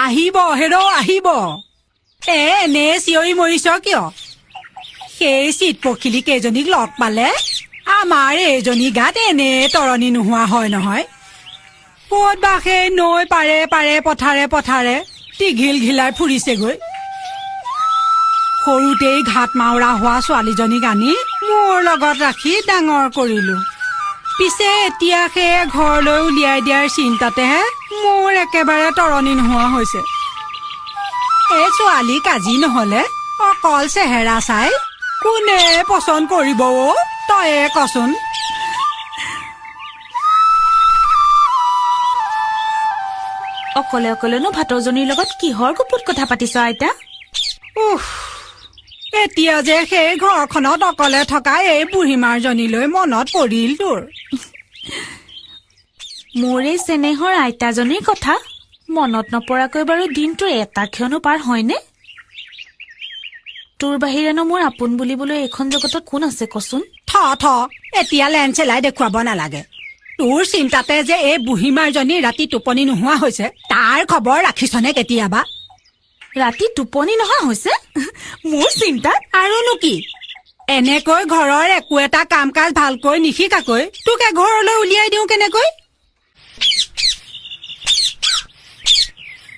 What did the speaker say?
আহিব হেৰ আহিব এনে চিঞৰি মৰিছ কিয় সেই চিত পখিলি কেইজনীক লগ পালে আমাৰ এইজনী গাত এনে তৰণি নোহোৱা হয় নহয় ক'ত বা সেই নৈ পাৰে পাৰে পথাৰে পথাৰে টিঘিল ঘিলাই ফুৰিছেগৈ সৰুতেই ঘাট মাউৰা হোৱা ছোৱালীজনীক আনি মোৰ লগত ৰাখি ডাঙৰ কৰিলো পিছে এতিয়া সেই ঘৰলৈ উলিয়াই দিয়াৰ চিন্তাতেহে মোৰ একেবাৰে তৰণি নোহোৱা হৈছে এই ছোৱালী কাজি নহলে অকল চেহেৰা চাই কোনে পচন্দ কৰিব তয়ে কচোন অকলে অকলেনো ভাতৰজনীৰ লগত কিহৰ গুপুত কথা পাতিছ আইতা এতিয়া যে সেই ঘৰখনত অকলে থকা এই বুঢ়ীমাৰজনীলৈ মনত পৰিল তোৰ মোৰ এই চেনেহৰ আইতাজনীৰ কথা মনত নপৰাকৈ বাৰু দিনটোৰ এটা ক্ষণো পাৰ হয়নে তোৰ বাহিৰেনো মোৰ আপোন বুলিবলৈ এইখন জগতত কোন আছে কচোন থ এতিয়া লেন চেলাই দেখুৱাব নালাগে তোৰ চিন্তাতে যে এই বুঢ়ীমাৰজনী ৰাতি টোপনি নোহোৱা হৈছে তাৰ খবৰ ৰাখিছনে কেতিয়াবা ৰাতি টোপনি নহা হৈছে মোৰ চিন্তাত আৰুনো কি এনেকৈ ঘৰৰ একো এটা কাম কাজ ভালকৈ নিশিকাকৈ তোকে ঘৰলৈ উলিয়াই দিওঁ কেনেকৈ